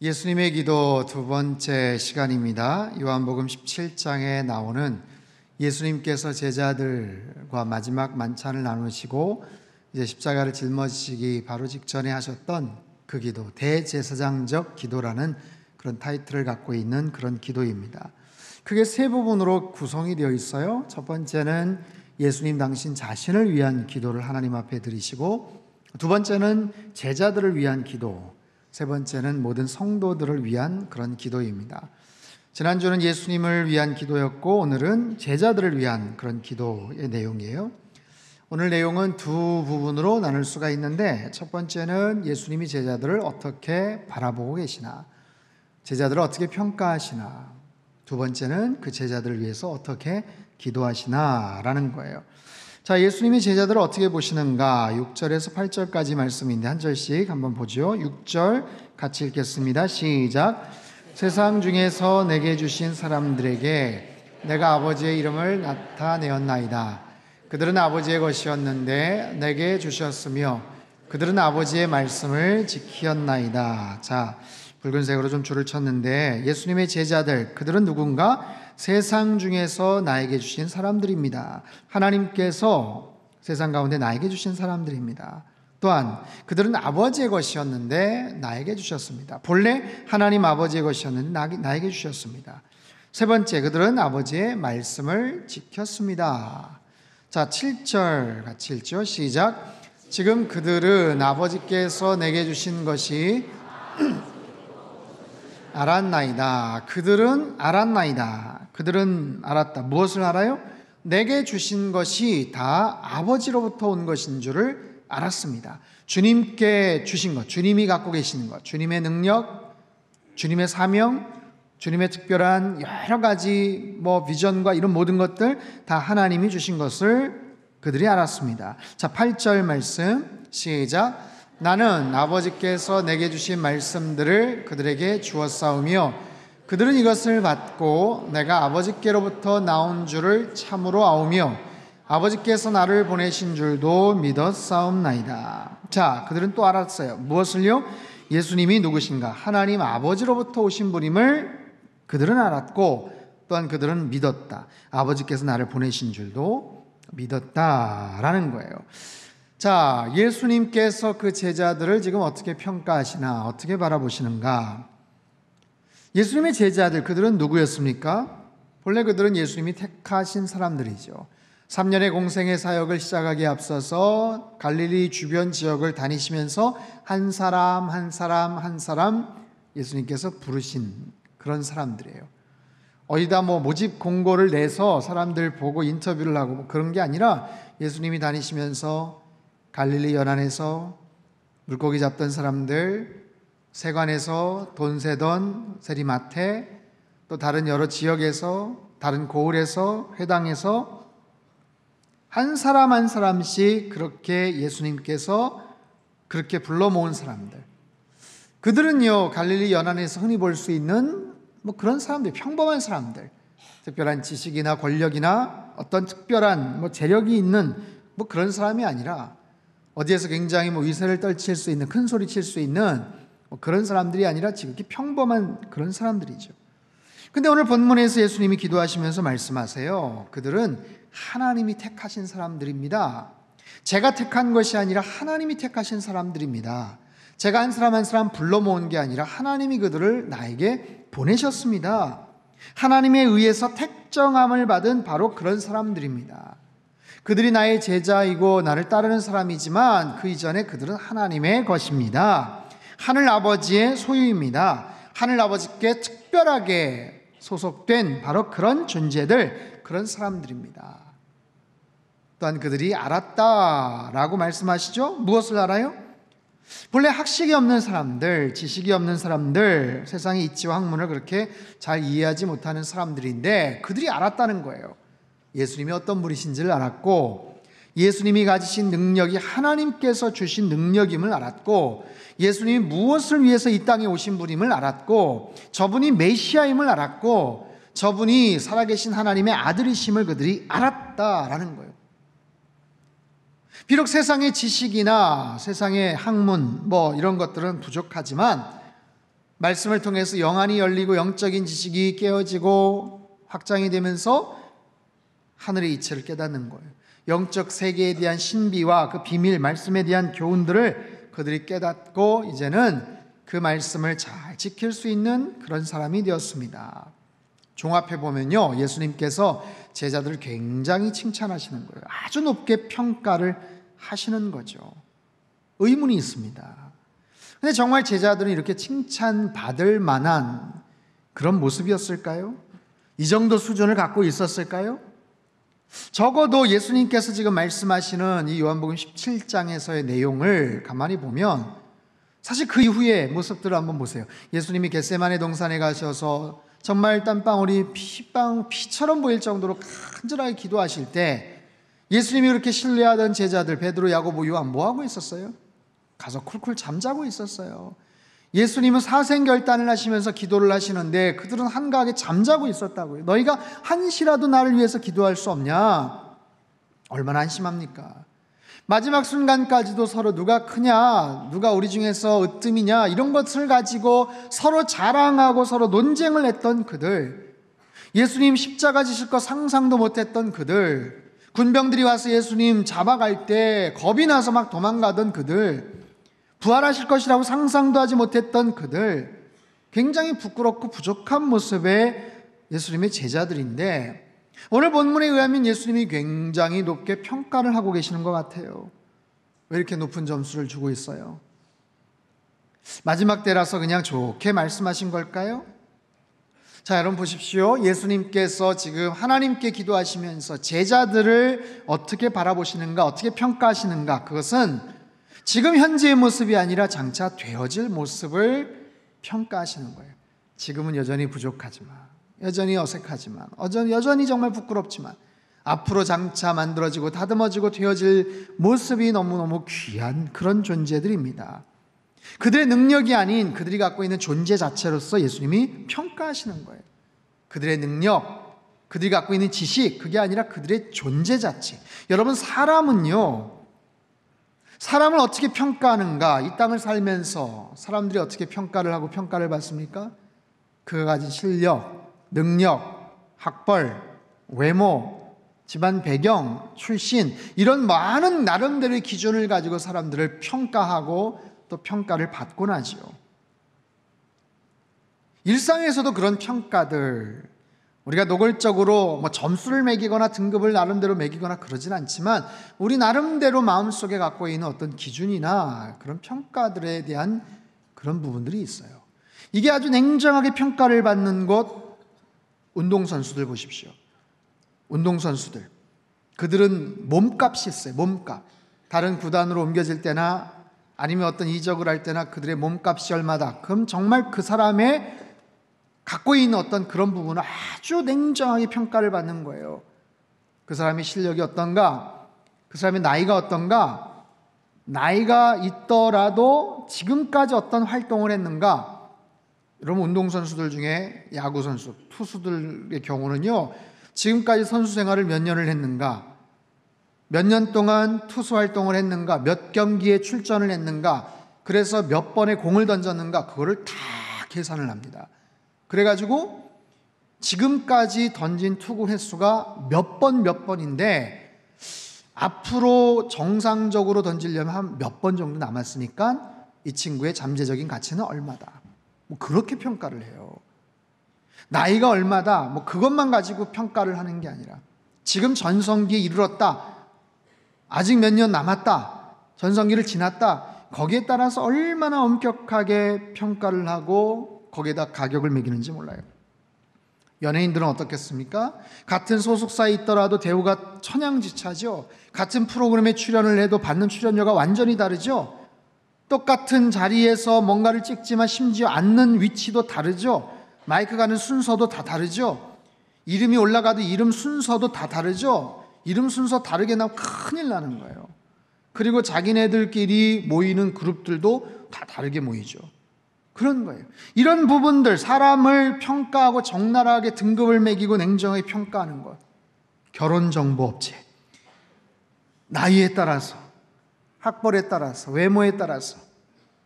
예수님의 기도 두 번째 시간입니다. 요한복음 17장에 나오는 예수님께서 제자들과 마지막 만찬을 나누시고 이제 십자가를 짊어지시기 바로 직전에 하셨던 그 기도, 대제사장적 기도라는 그런 타이틀을 갖고 있는 그런 기도입니다. 크게 세 부분으로 구성이 되어 있어요. 첫 번째는 예수님 당신 자신을 위한 기도를 하나님 앞에 드리시고, 두 번째는 제자들을 위한 기도, 세 번째는 모든 성도들을 위한 그런 기도입니다. 지난주는 예수님을 위한 기도였고, 오늘은 제자들을 위한 그런 기도의 내용이에요. 오늘 내용은 두 부분으로 나눌 수가 있는데, 첫 번째는 예수님이 제자들을 어떻게 바라보고 계시나, 제자들을 어떻게 평가하시나, 두 번째는 그 제자들을 위해서 어떻게 기도하시나 라는 거예요. 자, 예수님이 제자들을 어떻게 보시는가? 6절에서 8절까지 말씀인데 한 절씩 한번 보죠. 6절 같이 읽겠습니다. 시작. 세상 중에서 내게 주신 사람들에게 내가 아버지의 이름을 나타내었나이다. 그들은 아버지의 것이었는데 내게 주셨으며 그들은 아버지의 말씀을 지키었나이다. 자, 붉은색으로 좀 줄을 쳤는데 예수님의 제자들, 그들은 누군가? 세상 중에서 나에게 주신 사람들입니다. 하나님께서 세상 가운데 나에게 주신 사람들입니다. 또한 그들은 아버지의 것이었는데 나에게 주셨습니다. 본래 하나님 아버지의 것이었는데 나에게 주셨습니다. 세 번째, 그들은 아버지의 말씀을 지켰습니다. 자, 7절 같이 읽죠. 시작. 지금 그들은 아버지께서 내게 주신 것이 알았나이다. 그들은 알았나이다. 그들은 알았다. 무엇을 알아요? 내게 주신 것이 다 아버지로부터 온 것인 줄을 알았습니다. 주님께 주신 것, 주님이 갖고 계시는 것, 주님의 능력, 주님의 사명, 주님의 특별한 여러 가지 비전과 이런 모든 것들 다 하나님이 주신 것을 그들이 알았습니다. 자, 8절 말씀 시작. 나는 아버지께서 내게 주신 말씀들을 그들에게 주었사오며 그들은 이것을 받고 내가 아버지께로부터 나온 줄을 참으로 아오며 아버지께서 나를 보내신 줄도 믿었사옵나이다. 자, 그들은 또 알았어요. 무엇을요? 예수님이 누구신가? 하나님 아버지로부터 오신 분임을 그들은 알았고, 또한 그들은 믿었다. 아버지께서 나를 보내신 줄도 믿었다라는 거예요. 자, 예수님께서 그 제자들을 지금 어떻게 평가하시나, 어떻게 바라보시는가? 예수님의 제자들, 그들은 누구였습니까? 본래 그들은 예수님이 택하신 사람들이죠. 3년의 공생의 사역을 시작하기에 앞서서 갈릴리 주변 지역을 다니시면서 한 사람 한 사람 예수님께서 부르신 그런 사람들이에요. 어디다 모집 공고를 내서 사람들 보고 인터뷰를 하고 그런 게 아니라 예수님이 다니시면서 갈릴리 연안에서 물고기 잡던 사람들, 세관에서 돈 세던 세리마테, 또 다른 여러 지역에서, 다른 고을에서, 회당에서 한 사람 한 사람씩 그렇게 예수님께서 그렇게 불러 모은 사람들, 그들은요 갈릴리 연안에서 흔히 볼 수 있는 그런 사람들, 평범한 사람들, 특별한 지식이나 권력이나 어떤 특별한 재력이 있는 그런 사람이 아니라 어디에서 굉장히 위세를 떨칠 수 있는, 큰 소리 칠 수 있는 그런 사람들이 아니라 지극히 평범한 그런 사람들이죠. 근데 오늘 본문에서 예수님이 기도하시면서 말씀하세요. 그들은 하나님이 택하신 사람들입니다. 제가 택한 것이 아니라 하나님이 택하신 사람들입니다. 제가 한 사람 한 사람 불러 모은 게 아니라 하나님이 그들을 나에게 보내셨습니다. 하나님에 의해서 택정함을 받은 바로 그런 사람들입니다. 그들이 나의 제자이고 나를 따르는 사람이지만 그 이전에 그들은 하나님의 것입니다. 하늘 아버지의 소유입니다. 하늘 아버지께 특별하게 소속된 바로 그런 존재들, 그런 사람들입니다. 또한 그들이 알았다라고 말씀하시죠. 무엇을 알아요? 본래 학식이 없는 사람들, 지식이 없는 사람들, 세상의 이치와 학문을 그렇게 잘 이해하지 못하는 사람들인데 그들이 알았다는 거예요. 예수님이 어떤 분이신지를 알았고, 예수님이 가지신 능력이 하나님께서 주신 능력임을 알았고, 예수님이 무엇을 위해서 이 땅에 오신 분임을 알았고, 저분이 메시아임을 알았고, 저분이 살아계신 하나님의 아들이심을 그들이 알았다라는 거예요. 비록 세상의 지식이나 세상의 학문 이런 것들은 부족하지만 말씀을 통해서 영안이 열리고 영적인 지식이 깨어지고 확장이 되면서 하늘의 이치를 깨닫는 거예요. 영적 세계에 대한 신비와 그 비밀, 말씀에 대한 교훈들을 그들이 깨닫고 이제는 그 말씀을 잘 지킬 수 있는 그런 사람이 되었습니다. 종합해 보면요, 예수님께서 제자들을 굉장히 칭찬하시는 거예요. 아주 높게 평가를 하시는 거죠. 의문이 있습니다. 근데 정말 제자들은 이렇게 칭찬받을 만한 그런 모습이었을까요? 이 정도 수준을 갖고 있었을까요? 적어도 예수님께서 지금 말씀하시는 이 요한복음 17장에서의 내용을 가만히 보면 사실 그 이후의 모습들을 한번 보세요. 예수님이 겟세마네 동산에 가셔서 정말 땀방울이 피처럼 보일 정도로 간절하게 기도하실 때 예수님이 그렇게 신뢰하던 제자들 베드로, 야고보, 요한 뭐하고 있었어요? 가서 쿨쿨 잠자고 있었어요. 예수님은 사생결단을 하시면서 기도를 하시는데 그들은 한가하게 잠자고 있었다고요. 너희가 한시라도 나를 위해서 기도할 수 없냐? 얼마나 한심합니까? 마지막 순간까지도 서로 누가 크냐, 누가 우리 중에서 으뜸이냐 이런 것을 가지고 서로 자랑하고 서로 논쟁을 했던 그들, 예수님 십자가 지실 거 상상도 못했던 그들, 군병들이 와서 예수님 잡아갈 때 겁이 나서 막 도망가던 그들, 부활하실 것이라고 상상도 하지 못했던 그들, 굉장히 부끄럽고 부족한 모습의 예수님의 제자들인데 오늘 본문에 의하면 예수님이 굉장히 높게 평가를 하고 계시는 것 같아요. 왜 이렇게 높은 점수를 주고 있어요? 마지막 때라서 그냥 좋게 말씀하신 걸까요? 자, 여러분 보십시오. 예수님께서 지금 하나님께 기도하시면서 제자들을 어떻게 바라보시는가, 어떻게 평가하시는가, 그것은 지금 현재의 모습이 아니라 장차 되어질 모습을 평가하시는 거예요. 지금은 여전히 부족하지만, 여전히 어색하지만, 여전히 정말 부끄럽지만 앞으로 장차 만들어지고 다듬어지고 되어질 모습이 너무너무 귀한 그런 존재들입니다. 그들의 능력이 아닌 그들이 갖고 있는 존재 자체로서 예수님이 평가하시는 거예요. 그들의 능력, 그들이 갖고 있는 지식, 그게 아니라 그들의 존재 자체. 여러분, 사람을 어떻게 평가하는가? 이 땅을 살면서 사람들이 어떻게 평가를 하고 평가를 받습니까? 그가 가진 실력, 능력, 학벌, 외모, 집안 배경, 출신, 이런 많은 나름대로의 기준을 가지고 사람들을 평가하고 또 평가를 받곤 하죠. 일상에서도 그런 평가들, 우리가 노골적으로 점수를 매기거나 등급을 나름대로 매기거나 그러진 않지만 우리 나름대로 마음속에 갖고 있는 어떤 기준이나 그런 평가들에 대한 그런 부분들이 있어요. 이게 아주 냉정하게 평가를 받는 곳, 운동선수들 보십시오. 운동선수들, 그들은 몸값이 있어요. 몸값. 다른 구단으로 옮겨질 때나 아니면 어떤 이적을 할 때나 그들의 몸값이 얼마다, 그럼 정말 그 사람의 갖고 있는 어떤 그런 부분을 아주 냉정하게 평가를 받는 거예요. 그 사람의 실력이 어떤가, 그 사람의 나이가 어떤가, 나이가 있더라도 지금까지 어떤 활동을 했는가. 여러분, 운동선수들 중에 야구선수, 투수들의 경우는요, 지금까지 선수 생활을 몇 년을 했는가, 몇 년 동안 투수 활동을 했는가, 몇 경기에 출전을 했는가, 그래서 몇 번의 공을 던졌는가, 그거를 다 계산을 합니다. 그래가지고 지금까지 던진 투구 횟수가 몇 번인데 앞으로 정상적으로 던지려면 한 몇 번 정도 남았으니까 이 친구의 잠재적인 가치는 얼마다, 그렇게 평가를 해요. 나이가 얼마다, 그것만 가지고 평가를 하는 게 아니라 지금 전성기에 이르렀다, 아직 몇 년 남았다, 전성기를 지났다, 거기에 따라서 얼마나 엄격하게 평가를 하고 거기에다 가격을 매기는지 몰라요. 연예인들은 어떻겠습니까? 같은 소속사에 있더라도 대우가 천양지차죠. 같은 프로그램에 출연을 해도 받는 출연료가 완전히 다르죠. 똑같은 자리에서 뭔가를 찍지만 심지어 앉는 위치도 다르죠. 마이크 가는 순서도 다 다르죠. 이름이 올라가도 이름 순서도 다 다르죠. 이름 순서 다르게 나면 큰일 나는 거예요. 그리고 자기네들끼리 모이는 그룹들도 다 다르게 모이죠. 그런 거예요. 이런 부분들, 사람을 평가하고 적나라하게 등급을 매기고 냉정하게 평가하는 것, 결혼정보업체, 나이에 따라서, 학벌에 따라서, 외모에 따라서,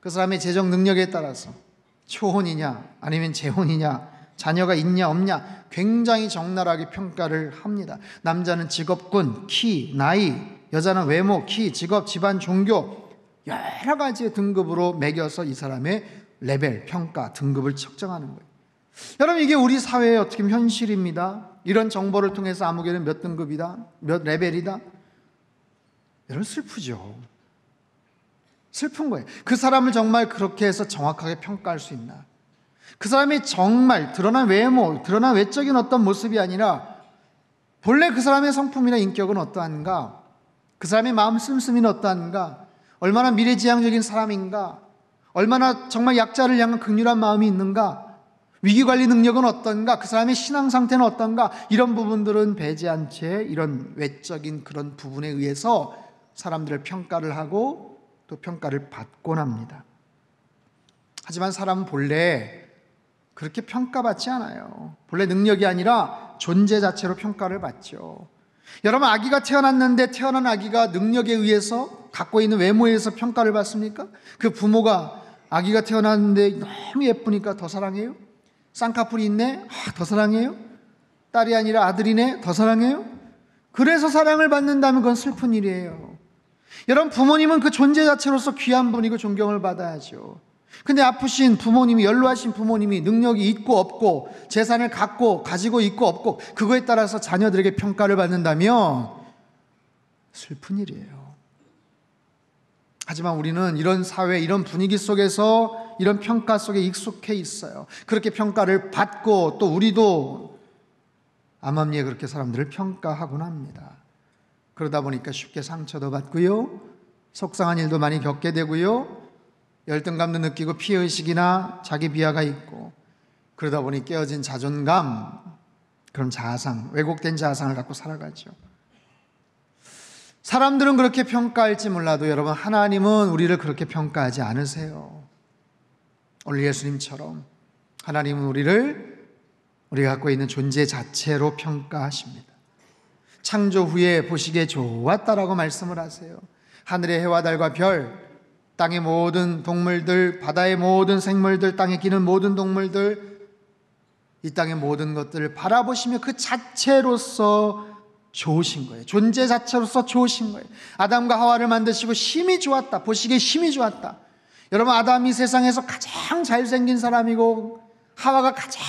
그 사람의 재정 능력에 따라서 초혼이냐 아니면 재혼이냐, 자녀가 있냐 없냐 굉장히 적나라하게 평가를 합니다. 남자는 직업군, 키, 나이, 여자는 외모, 키, 직업, 집안, 종교 여러 가지의 등급으로 매겨서 이 사람의 레벨, 평가, 등급을 측정하는 거예요. 여러분, 이게 우리 사회의 어떻게 보면 현실입니다. 이런 정보를 통해서 아무개는 몇 등급이다, 몇 레벨이다. 여러분, 슬프죠. 슬픈 거예요. 그 사람을 정말 그렇게 해서 정확하게 평가할 수 있나? 그 사람이 정말 드러난 외모, 드러난 외적인 어떤 모습이 아니라 본래 그 사람의 성품이나 인격은 어떠한가? 그 사람의 마음 씀씀이는 어떠한가? 얼마나 미래지향적인 사람인가? 얼마나 정말 약자를 향한 긍휼한 마음이 있는가? 위기관리 능력은 어떤가? 그 사람의 신앙 상태는 어떤가? 이런 부분들은 배제한 채 이런 외적인 그런 부분에 의해서 사람들을 평가를 하고 또 평가를 받곤 합니다. 하지만 사람은 본래 그렇게 평가받지 않아요. 본래 능력이 아니라 존재 자체로 평가를 받죠. 여러분, 아기가 태어났는데 태어난 아기가 능력에 의해서 갖고 있는 외모에 의해서 평가를 받습니까? 그 부모가 아기가 태어났는데 너무 예쁘니까 더 사랑해요? 쌍꺼풀이 있네? 더 사랑해요? 딸이 아니라 아들이네? 더 사랑해요? 그래서 사랑을 받는다면 그건 슬픈 일이에요. 여러분, 부모님은 그 존재 자체로서 귀한 분이고 존경을 받아야죠. 근데 아프신 부모님이, 연로하신 부모님이 능력이 있고 없고 재산을 가지고 있고 없고 그거에 따라서 자녀들에게 평가를 받는다면 슬픈 일이에요. 하지만 우리는 이런 사회, 이런 분위기 속에서 이런 평가 속에 익숙해 있어요. 그렇게 평가를 받고 또 우리도 암암리에 그렇게 사람들을 평가하곤 합니다. 그러다 보니까 쉽게 상처도 받고요, 속상한 일도 많이 겪게 되고요, 열등감도 느끼고 피해의식이나 자기 비하가 있고, 그러다 보니 깨어진 자존감, 그런 자아상, 왜곡된 자아상을 갖고 살아가죠. 사람들은 그렇게 평가할지 몰라도 여러분, 하나님은 우리를 그렇게 평가하지 않으세요. 오늘 예수님처럼 하나님은 우리가 갖고 있는 존재 자체로 평가하십니다. 창조 후에 보시기에 좋았다라고 말씀을 하세요. 하늘의 해와 달과 별, 땅의 모든 동물들, 바다의 모든 생물들, 땅에 기는 모든 동물들, 이 땅의 모든 것들을 바라보시며 그 자체로서 좋으신 거예요. 존재 자체로서 좋으신 거예요. 아담과 하와를 만드시고 심히 좋았다, 보시기에 심히 좋았다. 여러분, 아담이 세상에서 가장 잘생긴 사람이고 하와가 가장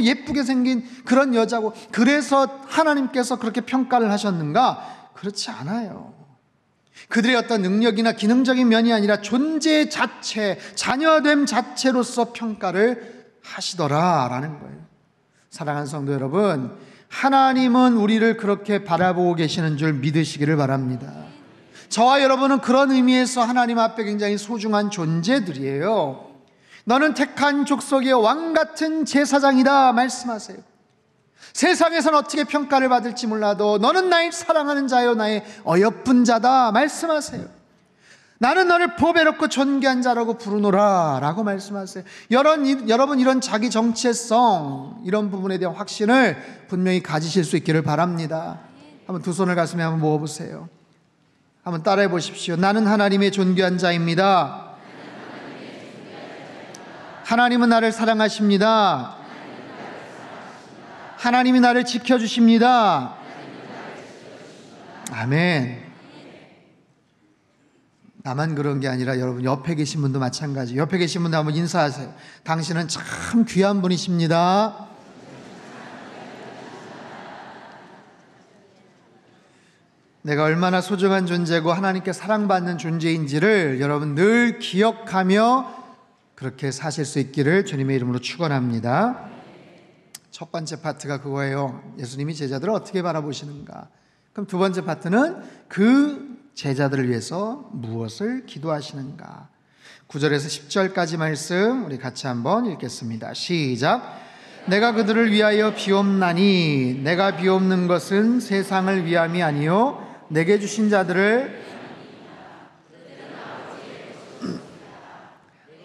예쁘게 생긴 그런 여자고, 그래서 하나님께서 그렇게 평가를 하셨는가? 그렇지 않아요. 그들의 어떤 능력이나 기능적인 면이 아니라 존재 자체, 자녀됨 자체로서 평가를 하시더라라는 거예요. 사랑하는 성도 여러분, 하나님은 우리를 그렇게 바라보고 계시는 줄 믿으시기를 바랍니다. 저와 여러분은 그런 의미에서 하나님 앞에 굉장히 소중한 존재들이에요. 너는 택한 족속의 왕같은 제사장이다 말씀하세요. 세상에서는 어떻게 평가를 받을지 몰라도 너는 나의 사랑하는 자요, 나의 어여쁜 자다 말씀하세요. 나는 너를 보배롭고 존귀한 자라고 부르노라 라고 말씀하세요. 여러분, 이런 자기 정체성, 이런 부분에 대한 확신을 분명히 가지실 수 있기를 바랍니다. 한번 두 손을 가슴에 한번 모아보세요. 한번 따라해 보십시오. 나는 하나님의 존귀한 자입니다. 하나님은 나를 사랑하십니다. 하나님이 나를 지켜주십니다. 아멘. 나만 그런 게 아니라 여러분, 옆에 계신 분도 마찬가지. 옆에 계신 분도 한번 인사하세요. 당신은 참 귀한 분이십니다. 내가 얼마나 소중한 존재고 하나님께 사랑받는 존재인지를 여러분 늘 기억하며 그렇게 사실 수 있기를 주님의 이름으로 축원합니다. 첫 번째 파트가 그거예요. 예수님이 제자들을 어떻게 바라보시는가. 그럼 두 번째 파트는 그 제자들을 위해서 무엇을 기도하시는가. 9절에서 10절까지 말씀 우리 같이 한번 읽겠습니다. 시작. 내가 그들을 위하여 비옵나니 내가 비옵는 것은 세상을 위함이 아니요 내게 주신 자들을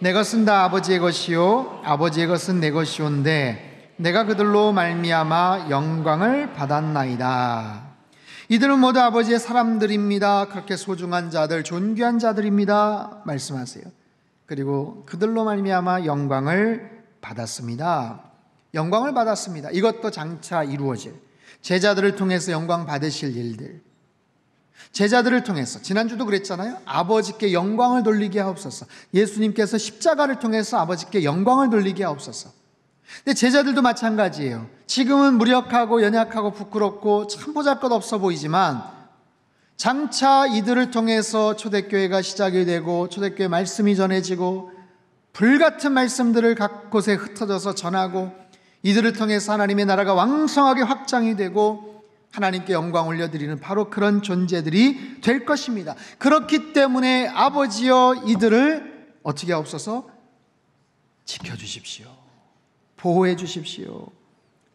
내 것은 다 아버지의 것이요 아버지의 것은 내 것이온데 내가 그들로 말미암아 영광을 받았나이다. 이들은 모두 아버지의 사람들입니다. 그렇게 소중한 자들, 존귀한 자들입니다 말씀하세요. 그리고 그들로 말미암아 영광을 받았습니다. 영광을 받았습니다. 이것도 장차 이루어질, 제자들을 통해서 영광 받으실 일들, 제자들을 통해서, 지난주도 그랬잖아요. 아버지께 영광을 돌리게 하옵소서. 예수님께서 십자가를 통해서 아버지께 영광을 돌리게 하옵소서. 근데 제자들도 마찬가지예요. 지금은 무력하고 연약하고 부끄럽고 참 보잘것없어 보이지만 장차 이들을 통해서 초대교회가 시작이 되고 초대교회 말씀이 전해지고 불같은 말씀들을 각 곳에 흩어져서 전하고 이들을 통해서 하나님의 나라가 왕성하게 확장이 되고 하나님께 영광 올려드리는 바로 그런 존재들이 될 것입니다. 그렇기 때문에 아버지여 이들을 어떻게 하옵소서? 지켜주십시오. 보호해 주십시오.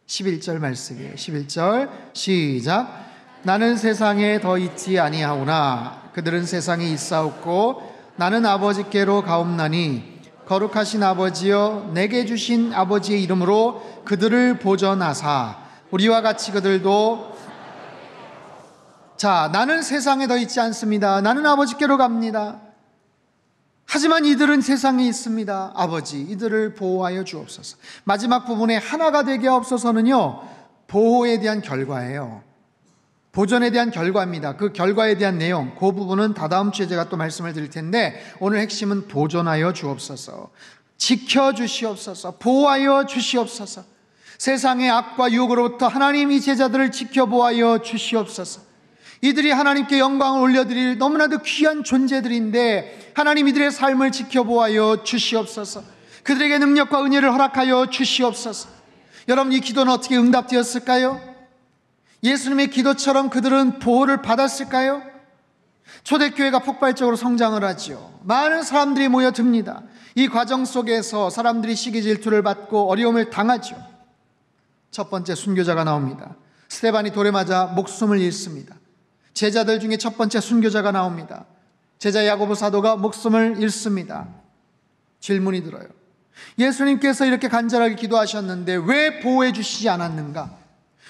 11절 말씀이에요. 11절 시작. 나는 세상에 더 있지 아니하오나 그들은 세상에 있사옵고 나는 아버지께로 가옵나니 거룩하신 아버지여 내게 주신 아버지의 이름으로 그들을 보전하사 우리와 같이 그들도 자, 나는 세상에 더 있지 않습니다. 나는 아버지께로 갑니다. 하지만 이들은 세상에 있습니다. 아버지, 이들을 보호하여 주옵소서. 마지막 부분에 하나가 되게 하옵소서는요, 보호에 대한 결과예요. 보존에 대한 결과입니다. 그 결과에 대한 내용, 그 부분은 다다음 주에 제가 또 말씀을 드릴 텐데 오늘 핵심은 보존하여 주옵소서, 지켜주시옵소서, 보호하여 주시옵소서. 세상의 악과 유혹으로부터 하나님 이 제자들을 지켜보아여 주시옵소서. 이들이 하나님께 영광을 올려드릴 너무나도 귀한 존재들인데 하나님 이들의 삶을 지켜보아여 주시옵소서. 그들에게 능력과 은혜를 허락하여 주시옵소서. 여러분, 이 기도는 어떻게 응답되었을까요? 예수님의 기도처럼 그들은 보호를 받았을까요? 초대교회가 폭발적으로 성장을 하지요. 많은 사람들이 모여듭니다. 이 과정 속에서 사람들이 시기 질투를 받고 어려움을 당하죠. 첫 번째 순교자가 나옵니다. 스데반이 돌에 맞아 목숨을 잃습니다. 제자들 중에 첫 번째 순교자가 나옵니다. 제자 야고보 사도가 목숨을 잃습니다. 질문이 들어요. 예수님께서 이렇게 간절하게 기도하셨는데 왜 보호해 주시지 않았는가?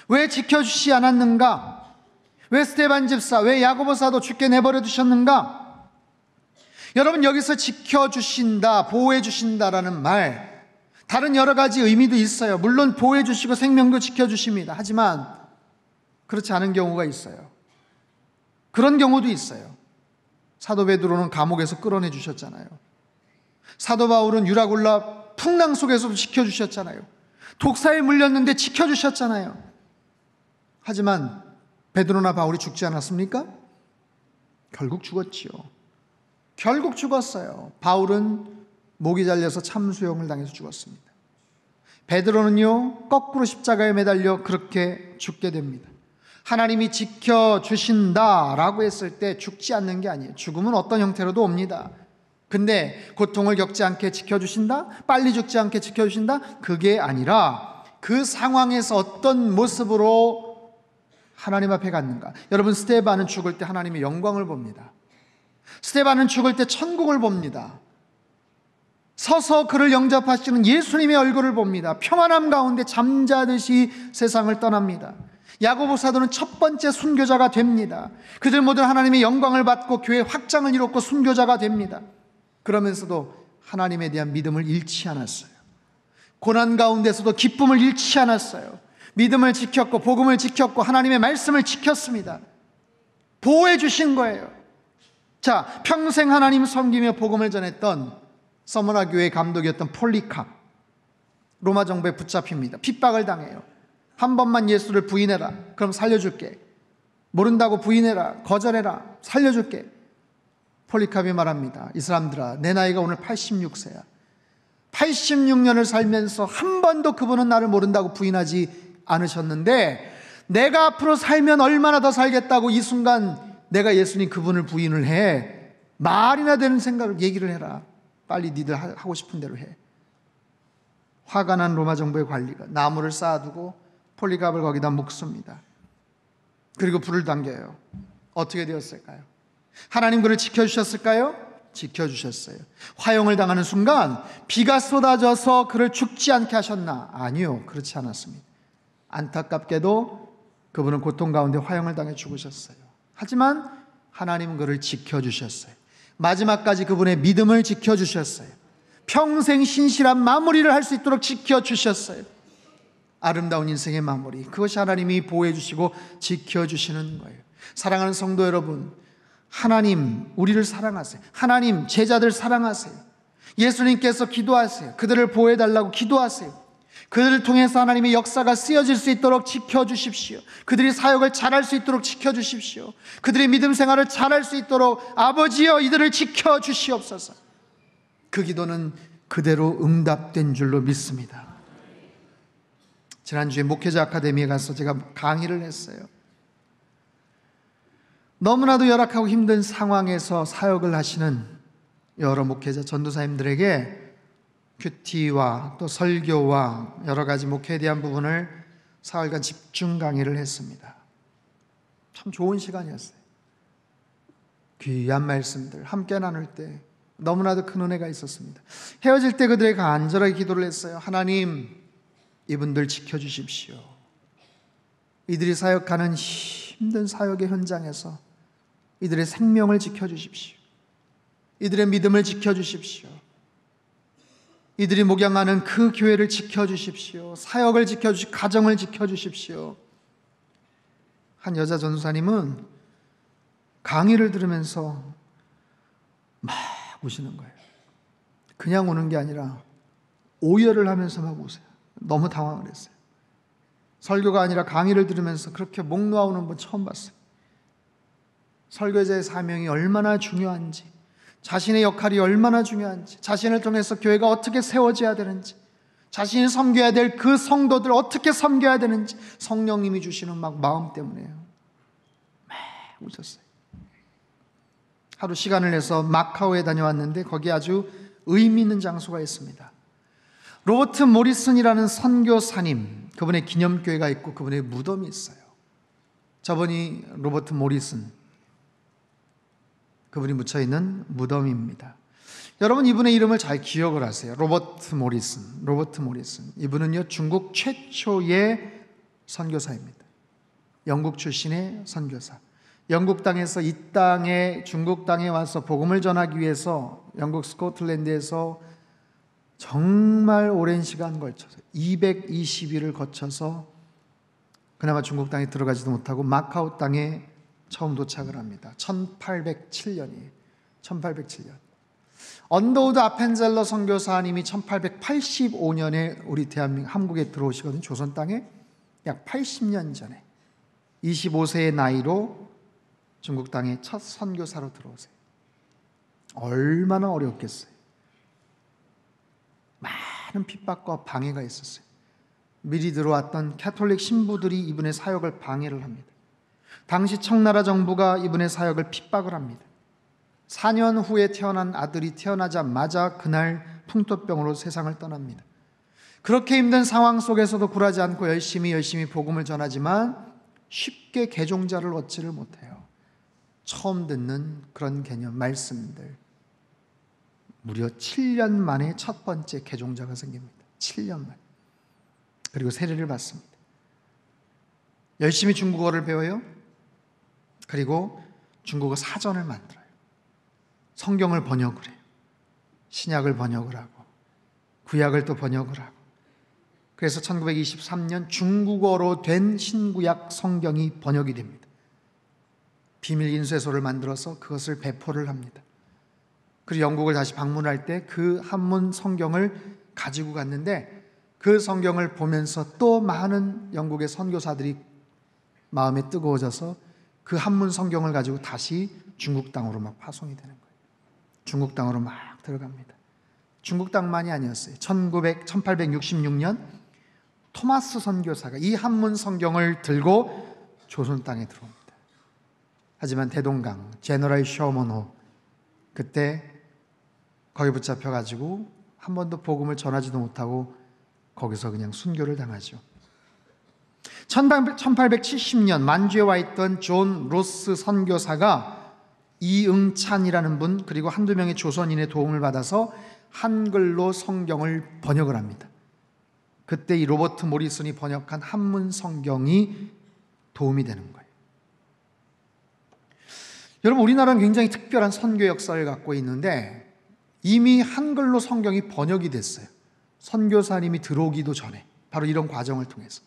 왜 지켜주시지 않았는가? 왜 스데반 집사, 왜 야고보 사도 죽게 내버려 두셨는가? 여러분, 여기서 지켜주신다, 보호해 주신다라는 말, 다른 여러 가지 의미도 있어요. 물론 보호해 주시고 생명도 지켜주십니다. 하지만 그렇지 않은 경우가 있어요. 그런 경우도 있어요. 사도 베드로는 감옥에서 끌어내 주셨잖아요. 사도 바울은 유라굴라 풍랑 속에서도 지켜주셨잖아요. 독사에 물렸는데 지켜주셨잖아요. 하지만 베드로나 바울이 죽지 않았습니까? 결국 죽었지요. 결국 죽었어요. 바울은 목이 잘려서 참수형을 당해서 죽었습니다. 베드로는요, 거꾸로 십자가에 매달려 그렇게 죽게 됩니다. 하나님이 지켜주신다라고 했을 때 죽지 않는 게 아니에요. 죽음은 어떤 형태로도 옵니다. 근데 고통을 겪지 않게 지켜주신다? 빨리 죽지 않게 지켜주신다? 그게 아니라 그 상황에서 어떤 모습으로 하나님 앞에 갔는가. 여러분, 스데반은 죽을 때 하나님의 영광을 봅니다. 스데반은 죽을 때 천국을 봅니다. 서서 그를 영접하시는 예수님의 얼굴을 봅니다. 평안함 가운데 잠자듯이 세상을 떠납니다. 야고보 사도는 첫 번째 순교자가 됩니다. 그들 모두 하나님의 영광을 받고 교회 확장을 이뤘고 순교자가 됩니다. 그러면서도 하나님에 대한 믿음을 잃지 않았어요. 고난 가운데서도 기쁨을 잃지 않았어요. 믿음을 지켰고 복음을 지켰고 하나님의 말씀을 지켰습니다. 보호해 주신 거예요. 자, 평생 하나님 섬기며 복음을 전했던 서머나 교회 감독이었던 폴리캅, 로마 정부에 붙잡힙니다. 핍박을 당해요. 한 번만 예수를 부인해라. 그럼 살려줄게. 모른다고 부인해라. 거절해라. 살려줄게. 폴리캅이 말합니다. 이 사람들아, 내 나이가 오늘 86세야. 86년을 살면서 한 번도 그분은 나를 모른다고 부인하지 않으셨는데 내가 앞으로 살면 얼마나 더 살겠다고 이 순간 내가 예수님 그분을 부인을 해. 말이나 되는 생각을 얘기를 해라. 빨리 니들 하고 싶은 대로 해. 화가 난 로마 정부의 관리가 나무를 쌓아두고 폴리갑을 거기다 묶습니다. 그리고 불을 당겨요. 어떻게 되었을까요? 하나님 그를 지켜주셨을까요? 지켜주셨어요. 화형을 당하는 순간 비가 쏟아져서 그를 죽지 않게 하셨나? 아니요, 그렇지 않았습니다. 안타깝게도 그분은 고통 가운데 화형을 당해 죽으셨어요. 하지만 하나님은 그를 지켜주셨어요. 마지막까지 그분의 믿음을 지켜주셨어요. 평생 신실한 마무리를 할 수 있도록 지켜주셨어요. 아름다운 인생의 마무리, 그것이 하나님이 보호해 주시고 지켜주시는 거예요. 사랑하는 성도 여러분, 하나님 우리를 사랑하세요. 하나님 제자들 사랑하세요. 예수님께서 기도하세요. 그들을 보호해 달라고 기도하세요. 그들을 통해서 하나님의 역사가 쓰여질 수 있도록 지켜주십시오. 그들이 사역을 잘할 수 있도록 지켜주십시오. 그들의 믿음 생활을 잘할 수 있도록 아버지여 이들을 지켜주시옵소서. 그 기도는 그대로 응답된 줄로 믿습니다. 지난주에 목회자 아카데미에 가서 제가 강의를 했어요. 너무나도 열악하고 힘든 상황에서 사역을 하시는 여러 목회자 전도사님들에게 큐티와 또 설교와 여러 가지 목회에 대한 부분을 사흘간 집중 강의를 했습니다. 참 좋은 시간이었어요. 귀한 말씀들 함께 나눌 때 너무나도 큰 은혜가 있었습니다. 헤어질 때 그들에게 간절하게 기도를 했어요. 하나님, 이분들 지켜주십시오. 이들이 사역하는 힘든 사역의 현장에서 이들의 생명을 지켜주십시오. 이들의 믿음을 지켜주십시오. 이들이 목양하는 그 교회를 지켜주십시오. 사역을 지켜주시고 가정을 지켜주십시오. 한 여자 전도사님은 강의를 들으면서 막 우시는 거예요. 그냥 우는 게 아니라 오열을 하면서 막 우세요. 너무 당황을 했어요. 설교가 아니라 강의를 들으면서 그렇게 목 놓아오는 분 처음 봤어요. 설교자의 사명이 얼마나 중요한지, 자신의 역할이 얼마나 중요한지, 자신을 통해서 교회가 어떻게 세워져야 되는지, 자신이 섬겨야 될 그 성도들 어떻게 섬겨야 되는지 성령님이 주시는 막 마음 때문에요. 막 우셨어요. 하루 시간을 내서 마카오에 다녀왔는데 거기 아주 의미 있는 장소가 있습니다. 로버트 모리슨이라는 선교사님, 그분의 기념교회가 있고 그분의 무덤이 있어요. 저분이 로버트 모리슨, 그분이 묻혀있는 무덤입니다. 여러분, 이분의 이름을 잘 기억을 하세요. 로버트 모리슨. 이분은요, 중국 최초의 선교사입니다. 영국 출신의 선교사. 영국 땅에서 이 땅에, 중국 땅에 와서 복음을 전하기 위해서 영국 스코틀랜드에서 정말 오랜 시간 걸쳐서 220일을 거쳐서 그나마 중국 땅에 들어가지도 못하고 마카오 땅에 처음 도착을 합니다. 1807년이에요. 1807년. 언더우드 아펜젤러 선교사님이 1885년에 우리 대한민국 한국에 들어오시거든요. 조선 땅에 약 80년 전에 25세의 나이로 중국 땅에 첫 선교사로 들어오세요. 얼마나 어려웠겠어요. 많은 핍박과 방해가 있었어요. 미리 들어왔던 캐톨릭 신부들이 이분의 사역을 방해를 합니다. 당시 청나라 정부가 이분의 사역을 핍박을 합니다. 4년 후에 태어난 아들이 태어나자마자 그날 풍토병으로 세상을 떠납니다. 그렇게 힘든 상황 속에서도 굴하지 않고 열심히 복음을 전하지만 쉽게 개종자를 얻지를 못해요. 처음 듣는 그런 개념, 말씀들. 무려 7년 만에 첫 번째 개종자가 생깁니다. 7년 만에. 그리고 세례를 받습니다. 열심히 중국어를 배워요. 그리고 중국어 사전을 만들어요. 성경을 번역을 해요. 신약을 번역을 하고 구약을 또 번역을 하고. 그래서 1923년 중국어로 된 신구약 성경이 번역이 됩니다. 비밀 인쇄소를 만들어서 그것을 배포를 합니다. 그리고 영국을 다시 방문할 때 그 한문 성경을 가지고 갔는데 그 성경을 보면서 또 많은 영국의 선교사들이 마음에 뜨거워져서 그 한문 성경을 가지고 다시 중국 땅으로 막 파송이 되는 거예요. 중국 땅으로 막 들어갑니다. 중국 땅만이 아니었어요. 1866년 토마스 선교사가 이 한문 성경을 들고 조선 땅에 들어옵니다. 하지만 대동강 제너럴 셔먼호 그때 거기 붙잡혀가지고 한 번도 복음을 전하지도 못하고 거기서 그냥 순교를 당하죠. 1870년 만주에 와 있던 존 로스 선교사가 이응찬이라는 분 그리고 한두 명의 조선인의 도움을 받아서 한글로 성경을 번역을 합니다. 그때 이 로버트 모리슨이 번역한 한문 성경이 도움이 되는 거예요. 여러분, 우리나라는 굉장히 특별한 선교 역사를 갖고 있는데 이미 한글로 성경이 번역이 됐어요. 선교사님이 들어오기도 전에 바로 이런 과정을 통해서.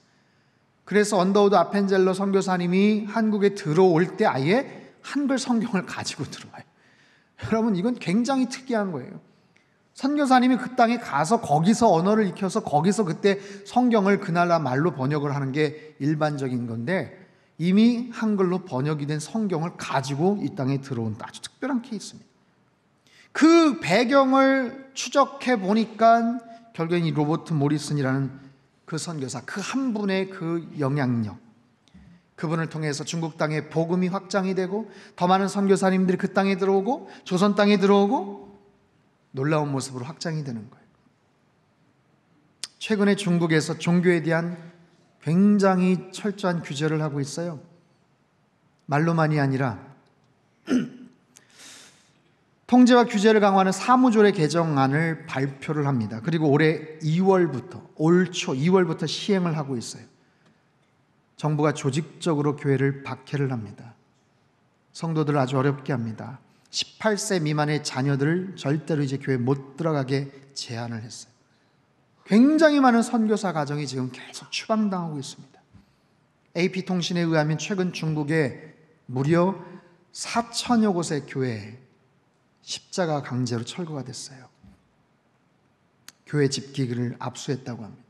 그래서 언더우드 아펜젤러 선교사님이 한국에 들어올 때 아예 한글 성경을 가지고 들어와요. 여러분, 이건 굉장히 특이한 거예요. 선교사님이 그 땅에 가서 거기서 언어를 익혀서 거기서 그때 성경을 그 나라 말로 번역을 하는 게 일반적인 건데 이미 한글로 번역이 된 성경을 가지고 이 땅에 들어온 아주 특별한 케이스입니다. 그 배경을 추적해 보니까 결국엔 이 로버트 모리슨이라는 그 선교사, 그 한 분의 그 영향력, 그분을 통해서 중국 땅에 복음이 확장이 되고 더 많은 선교사님들이 그 땅에 들어오고 조선 땅에 들어오고 놀라운 모습으로 확장이 되는 거예요. 최근에 중국에서 종교에 대한 굉장히 철저한 규제를 하고 있어요. 말로만이 아니라 통제와 규제를 강화하는 사무조례 개정안을 발표를 합니다. 그리고 올해 2월부터, 올 초 2월부터 시행을 하고 있어요. 정부가 조직적으로 교회를 박해를 합니다. 성도들을 아주 어렵게 합니다. 18세 미만의 자녀들을 절대로 이제 교회 못 들어가게 제한을 했어요. 굉장히 많은 선교사 가정이 지금 계속 추방당하고 있습니다. AP통신에 의하면 최근 중국에 무려 4천여 곳의 교회에 십자가 강제로 철거가 됐어요. 교회 집기를 압수했다고 합니다.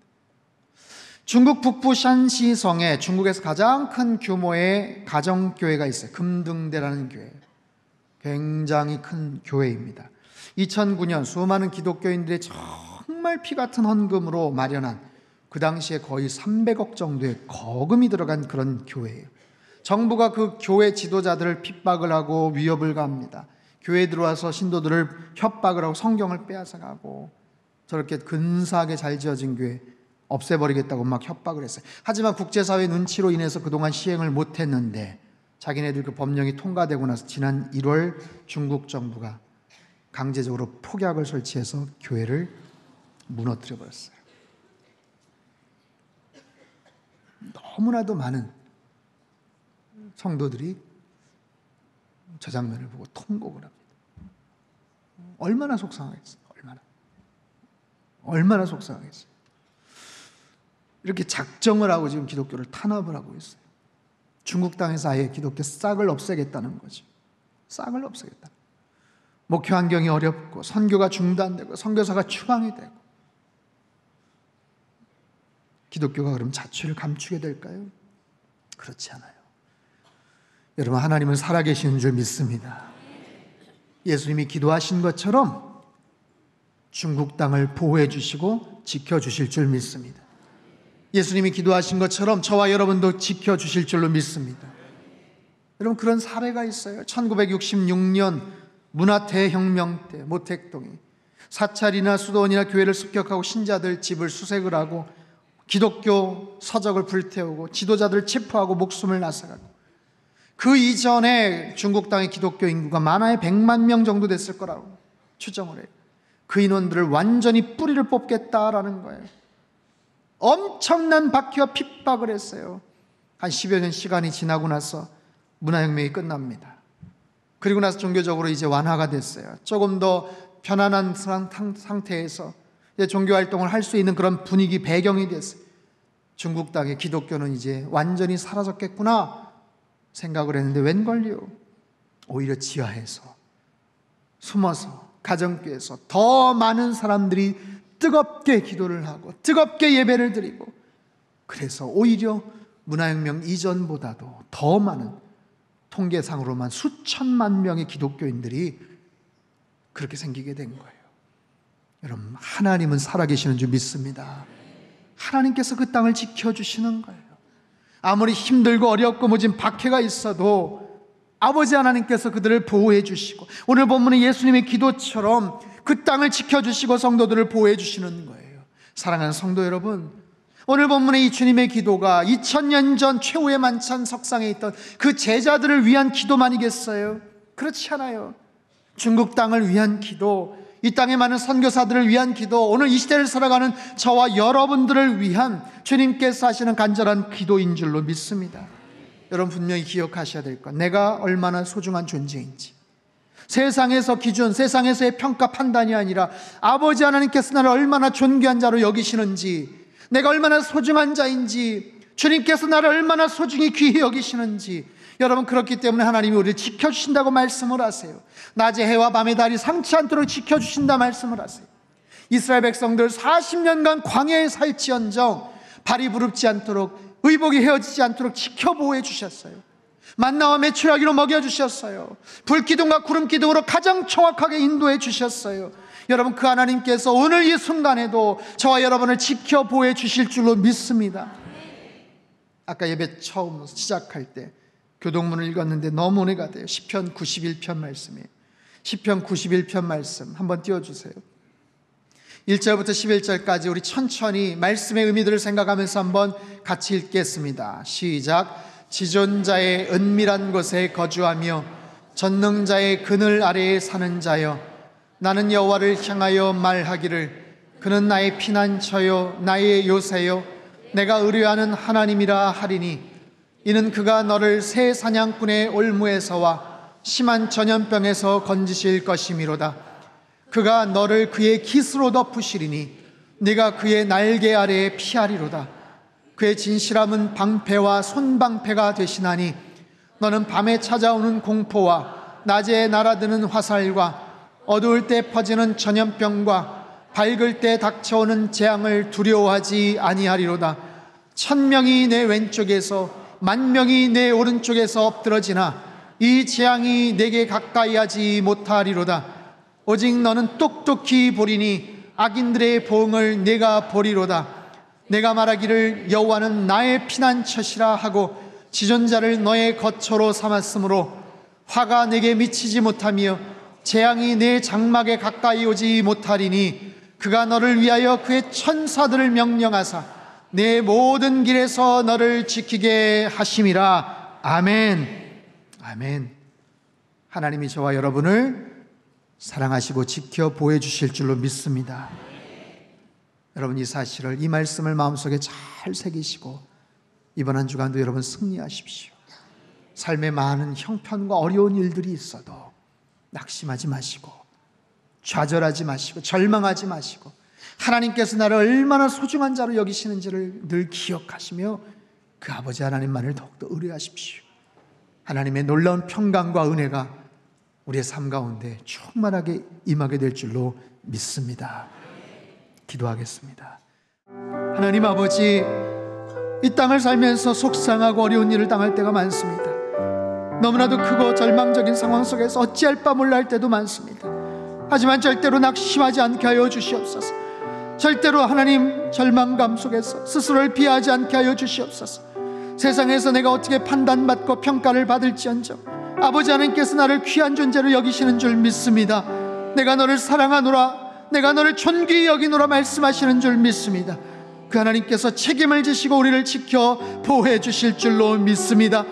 중국 북부 샨시성에 중국에서 가장 큰 규모의 가정교회가 있어요. 금등대라는 교회. 굉장히 큰 교회입니다. 2009년 수많은 기독교인들의 정말 피 같은 헌금으로 마련한 그 당시에 거의 300억 정도의 거금이 들어간 그런 교회예요. 정부가 그 교회 지도자들을 핍박을 하고 위협을 가합니다. 교회에 들어와서 신도들을 협박을 하고 성경을 빼앗아가고 저렇게 근사하게 잘 지어진 교회 없애버리겠다고 막 협박을 했어요. 하지만 국제사회 눈치로 인해서 그동안 시행을 못했는데 자기네들 그 법령이 통과되고 나서 지난 1월 중국 정부가 강제적으로 폭약을 설치해서 교회를 무너뜨려 버렸어요. 너무나도 많은 성도들이 저 장면을 보고 통곡을 합니다. 얼마나 속상하겠어요. 얼마나 속상하겠어요. 이렇게 작정을 하고 지금 기독교를 탄압을 하고 있어요. 중국 땅에서 아예 기독교 싹을 없애겠다는 거죠. 싹을 없애겠다. 목회 환경이 어렵고 선교가 중단되고 선교사가 추방이 되고 기독교가 그럼 자취를 감추게 될까요? 그렇지 않아요. 여러분, 하나님은 살아계시는 줄 믿습니다. 예수님이 기도하신 것처럼 중국 땅을 보호해 주시고 지켜주실 줄 믿습니다. 예수님이 기도하신 것처럼 저와 여러분도 지켜주실 줄로 믿습니다. 여러분, 그런 사례가 있어요. 1966년 문화대혁명 때 모택동이 사찰이나 수도원이나 교회를 습격하고 신자들 집을 수색을 하고 기독교 서적을 불태우고 지도자들을 체포하고 목숨을 앗아가고, 그 이전에 중국 땅의 기독교 인구가 많아야 100만 명 정도 됐을 거라고 추정을 해요. 그 인원들을 완전히 뿌리를 뽑겠다라는 거예요. 엄청난 박해와 핍박을 했어요. 한 10여 년 시간이 지나고 나서 문화혁명이 끝납니다. 그리고 나서 종교적으로 이제 완화가 됐어요. 조금 더 편안한 상태에서 이제 종교활동을 할 수 있는 그런 분위기, 배경이 됐어요. 중국 땅의 기독교는 이제 완전히 사라졌겠구나 생각을 했는데 웬걸요? 오히려 지하에서 숨어서 가정교회에서 더 많은 사람들이 뜨겁게 기도를 하고 뜨겁게 예배를 드리고, 그래서 오히려 문화혁명 이전보다도 더 많은, 통계상으로만 수천만 명의 기독교인들이 그렇게 생기게 된 거예요. 여러분, 하나님은 살아계시는 줄 믿습니다. 하나님께서 그 땅을 지켜주시는 거예요. 아무리 힘들고 어렵고 모진 박해가 있어도 아버지 하나님께서 그들을 보호해 주시고, 오늘 본문의 예수님의 기도처럼 그 땅을 지켜주시고 성도들을 보호해 주시는 거예요. 사랑하는 성도 여러분, 오늘 본문의 이 주님의 기도가 2000년 전 최후의 만찬 석상에 있던 그 제자들을 위한 기도만이겠어요? 그렇지 않아요. 중국 땅을 위한 기도, 이 땅에 많은 선교사들을 위한 기도, 오늘 이 시대를 살아가는 저와 여러분들을 위한 주님께서 하시는 간절한 기도인 줄로 믿습니다. 여러분 분명히 기억하셔야 될 것, 내가 얼마나 소중한 존재인지. 세상에서 기준, 세상에서의 평가 판단이 아니라 아버지 하나님께서 나를 얼마나 존귀한 자로 여기시는지, 내가 얼마나 소중한 자인지, 주님께서 나를 얼마나 소중히 귀히 여기시는지. 여러분, 그렇기 때문에 하나님이 우리를 지켜주신다고 말씀을 하세요. 낮에 해와 밤의 달이 상치 않도록 지켜주신다 말씀을 하세요. 이스라엘 백성들 40년간 광야에 살지언정 발이 부릅지 않도록, 의복이 헤어지지 않도록 지켜보호해 주셨어요. 만나와 메추라기로 먹여주셨어요. 불기둥과 구름기둥으로 가장 정확하게 인도해 주셨어요. 여러분, 그 하나님께서 오늘 이 순간에도 저와 여러분을 지켜보호해 주실 줄로 믿습니다. 아까 예배 처음 시작할 때 교동문을 읽었는데 너무 은혜가 돼요. 시편 91편 말씀이에요. 시편 91편 말씀 한번 띄워주세요. 1절부터 11절까지 우리 천천히 말씀의 의미들을 생각하면서 한번 같이 읽겠습니다. 시작. 지존자의 은밀한 곳에 거주하며 전능자의 그늘 아래에 사는 자여, 나는 여호와를 향하여 말하기를 그는 나의 피난처요 나의 요새요 내가 의뢰하는 하나님이라 하리니, 이는 그가 너를 새 사냥꾼의 올무에서와 심한 전염병에서 건지실 것이미로다. 그가 너를 그의 깃으로 덮으시리니 네가 그의 날개 아래에 피하리로다. 그의 진실함은 방패와 손방패가 되시나니 너는 밤에 찾아오는 공포와 낮에 날아드는 화살과 어두울 때 퍼지는 전염병과 밝을 때 닥쳐오는 재앙을 두려워하지 아니하리로다. 1000명이 내 왼쪽에서 10,000명이 내 오른쪽에서 엎드러지나 이 재앙이 내게 가까이 하지 못하리로다. 오직 너는 똑똑히 보리니 악인들의 보응을 내가 보리로다. 내가 말하기를 여호와는 나의 피난처시라 하고 지존자를 너의 거처로 삼았으므로 화가 내게 미치지 못하며 재앙이 내 장막에 가까이 오지 못하리니, 그가 너를 위하여 그의 천사들을 명령하사 내 모든 길에서 너를 지키게 하심이라. 아멘. 아멘. 하나님이 저와 여러분을 사랑하시고 지켜 보호해 주실 줄로 믿습니다. 여러분, 이 사실을, 이 말씀을 마음속에 잘 새기시고 이번 한 주간도 여러분 승리하십시오. 삶에 많은 형편과 어려운 일들이 있어도 낙심하지 마시고 좌절하지 마시고 절망하지 마시고 하나님께서 나를 얼마나 소중한 자로 여기시는지를 늘 기억하시며 그 아버지 하나님만을 더욱더 의뢰하십시오. 하나님의 놀라운 평강과 은혜가 우리의 삶 가운데 충만하게 임하게 될 줄로 믿습니다. 기도하겠습니다. 하나님 아버지, 이 땅을 살면서 속상하고 어려운 일을 당할 때가 많습니다. 너무나도 크고 절망적인 상황 속에서 어찌할 바 몰라 할 때도 많습니다. 하지만 절대로 낙심하지 않게 하여 주시옵소서. 절대로 하나님 절망감 속에서 스스로를 비하하지 않게 하여 주시옵소서. 세상에서 내가 어떻게 판단받고 평가를 받을지언정 아버지 하나님께서 나를 귀한 존재로 여기시는 줄 믿습니다. 내가 너를 사랑하노라, 내가 너를 존귀히 여기노라 말씀하시는 줄 믿습니다. 그 하나님께서 책임을 지시고 우리를 지켜 보호해 주실 줄로 믿습니다.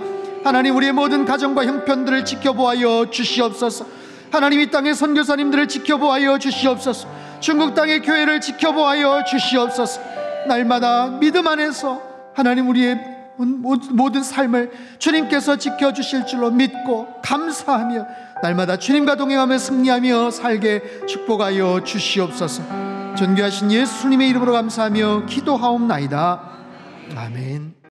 하나님, 우리의 모든 가정과 형편들을 지켜보아여 주시옵소서. 하나님, 이 땅의 선교사님들을 지켜보아여 주시옵소서. 중국 땅의 교회를 지켜보아여 주시옵소서. 날마다 믿음 안에서 하나님 우리의 모든 삶을 주님께서 지켜주실 줄로 믿고 감사하며 날마다 주님과 동행하며 승리하며 살게 축복하여 주시옵소서. 존귀하신 예수님의 이름으로 감사하며 기도하옵나이다. 아멘.